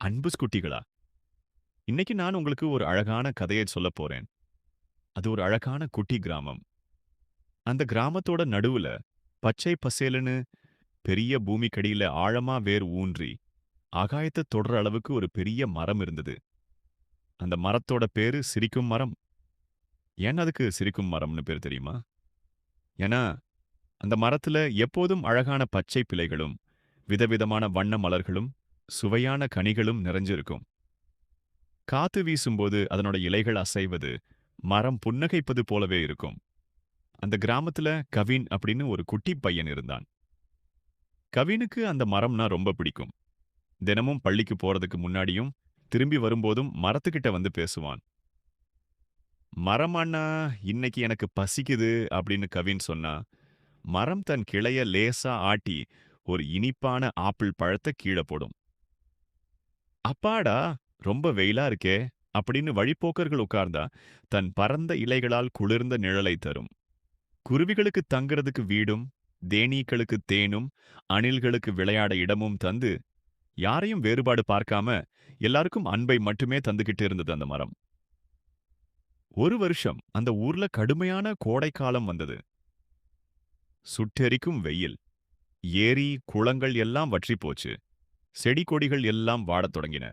அன்பு குட்டிகளா, இன்னைக்கு நான் உங்களுக்கு ஒரு அழகான கதையை சொல்லப் போறேன். அது ஒரு அழகான குட்டி கிராமம். அந்த கிராமத்தோட நடுவுல பச்சை பசேலுன்னு பெரிய பூமிக்கடியில ஆழமா வேர் ஊன்றி ஆகாயத்தை தொடுற அளவுக்கு ஒரு பெரிய மரம் இருந்தது. அந்த மரத்தோட பேரு சிரிக்கும் மரம். ஏன் அதுக்கு சிரிக்கும் மரம்னு பேர் தெரியுமா? ஏன்னா அந்த மரத்துல எப்போதும் அழகான பச்சை பிலைகளும் விதவிதமான வண்ண மலர்களும் சுவையான கனிகளும் நிறைஞ்சிருக்கும். காத்து வீசும்போது அதனோட இலைகள் அசைவது மரம் புன்னகைப்பது போலவே இருக்கும். அந்த கிராமத்துல கவின் அப்படின்னு ஒரு குட்டி பையன் இருந்தான். கவினுக்கு அந்த மரம்னா ரொம்ப பிடிக்கும். தினமும் பள்ளிக்கு போறதுக்கு முன்னாடியும் திரும்பி வரும்போதும் மரத்துக்கிட்ட வந்து பேசுவான். மரமாண்ணா, இன்னைக்கு எனக்கு பசிக்குது அப்படின்னு கவின் சொன்னா, மரம் தன் கிளைய லேசா ஆட்டி ஒரு இனிப்பான ஆப்பிள் பழத்தை கீழே போடும். அப்பாடா, ரொம்ப வெயிலா இருக்கே அப்படின்னு வழிப்போக்கர்கள் உட்கார்ந்தா தன் பரந்த இலைகளால் குளிர்ந்த நிழலை தரும். குருவிகளுக்கு தங்குறதுக்கு வீடும், தேனீக்களுக்கு தேனும், அணில்களுக்கு விளையாட இடமும் தந்து, யாரையும் வேறுபாடு பார்க்காம எல்லாருக்கும் அன்பை மட்டுமே தந்துகிட்டு இருந்தது அந்த மரம். ஒரு வருஷம் அந்த ஊர்ல கடுமையான கோடைக்காலம் வந்தது. சுட்டெரிக்கும் வெயில். ஏரி, குளங்கள் எல்லாம் வற்றிப் போச்சு. செடி கொடிகள் எல்லாம் வாடத் தொடங்கின.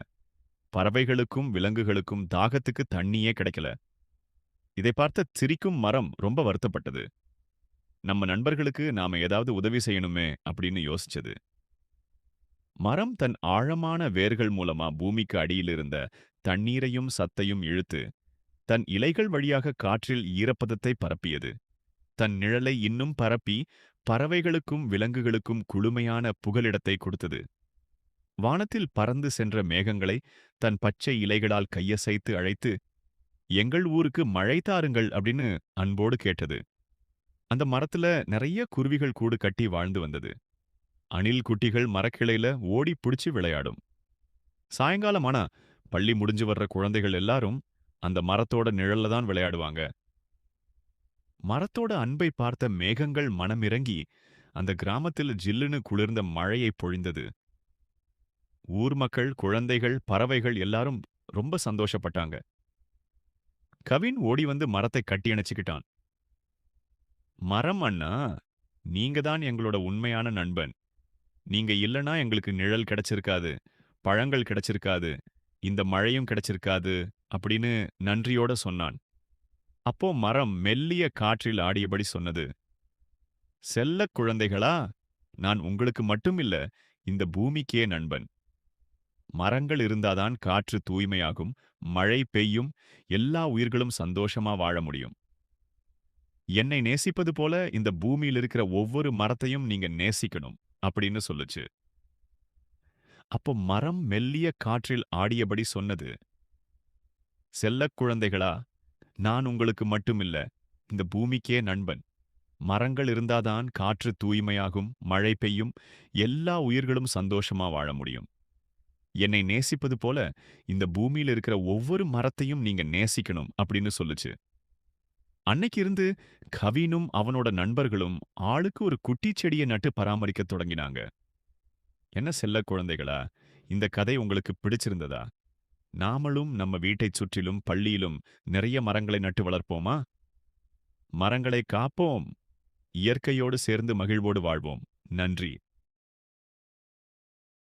பறவைகளுக்கும் விலங்குகளுக்கும் தாகத்துக்கு தண்ணியே கிடைக்கல. இதை பார்த்த சிரிக்கும் மரம் ரொம்ப வருத்தப்பட்டது. நம்ம நண்பர்களுக்கு நாம ஏதாவது உதவி செய்யணுமே அப்படின்னு யோசிச்சது. மரம் தன் ஆழமான வேர்கள் மூலமா பூமிக்கு அடியில் இருந்த தண்ணீரையும் சத்தையும் இழுத்து தன் இலைகள் வழியாக காற்றில் ஈரப்பதத்தை பரப்பியது. தன் நிழலை இன்னும் பரப்பி பறவைகளுக்கும் விலங்குகளுக்கும் குளுமையான புகலிடத்தை கொடுத்தது. வானத்தில் பறந்து சென்ற மேகங்களை தன் பச்சை இலைகளால் கையசைத்து அழைத்து, எங்கள் ஊருக்கு மழை தாருங்கள் அப்படின்னு அன்போடு கேட்டது. அந்த மரத்துல நிறைய குருவிகள் கூடு கட்டி வாழ்ந்து வந்தது. அணில் குட்டிகள் மரக்கிளையில ஓடி பிடிச்சு விளையாடும். சாயங்காலம் ஆனா பள்ளி முடிஞ்சு வர்ற குழந்தைகள் எல்லாரும் அந்த மரத்தோட நிழல்ல தான் விளையாடுவாங்க. மரத்தோட அன்பை பார்த்த மேகங்கள் மனமிறங்கி அந்த கிராமத்தில் ஜில்லுன்னு குளிர்ந்த மழையை பொழிந்தது. ஊர் மக்கள், குழந்தைகள், பறவைகள் எல்லாரும் ரொம்ப சந்தோஷப்பட்டாங்க. கவின் ஓடி வந்து மரத்தை கட்டி அணைச்சுக்கிட்டான். மரம் அண்ணா, நீங்க தான் எங்களோட உண்மையான நண்பன். நீங்க இல்லனா எங்களுக்கு நிழல் கிடைச்சிருக்காது, பழங்கள் கிடைச்சிருக்காது, இந்த மழையும் கிடைச்சிருக்காது அப்படின்னு நன்றியோட சொன்னான். அப்போ மரம் மெல்லிய காற்றில் ஆடியபடி சொன்னது, செல்லக் குழந்தைகளா, நான் உங்களுக்கு மட்டும் இல்ல, இந்த பூமிக்கே நண்பன். மரங்கள் இருந்தாதான் காற்று தூய்மையாகும், மழை பெய்யும், எல்லா உயிர்களும் சந்தோஷமா வாழ முடியும். என்னை நேசிப்பது போல இந்த பூமியில் இருக்கிற ஒவ்வொரு மரத்தையும் நீங்க நேசிக்கணும் அப்படின்னு சொல்லுச்சு. அப்போ மரம் மெல்லிய காற்றில் ஆடியபடி சொன்னது, செல்லக் குழந்தைகளா, நான் உங்களுக்கு மட்டுமில்ல, இந்த பூமிக்கே நண்பன். மரங்கள் இருந்தாதான் காற்று தூய்மையாகும், மழை பெய்யும், எல்லா உயிர்களும் சந்தோஷமா வாழ முடியும். என்னை நேசிப்பது போல இந்த பூமியில இருக்கிற ஒவ்வொரு மரத்தையும் நீங்க நேசிக்கணும் அப்படின்னு சொல்லுச்சு. அன்னைக்கு இருந்து கவினும் அவனோட நண்பர்களும் ஆளுக்கு ஒரு குட்டிச் செடியை நட்டு பராமரிக்கத் தொடங்கினாங்க. என்ன செல்லக் குழந்தைகளா, இந்த கதை உங்களுக்கு பிடிச்சிருந்ததா? நாமளும் நம்ம வீட்டைச் சுற்றிலும் பள்ளியிலும் நிறைய மரங்களை நட்டு வளர்ப்போமா? மரங்களை காப்போம், இயற்கையோடு சேர்ந்து மகிழ்வோடு வாழ்வோம். நன்றி.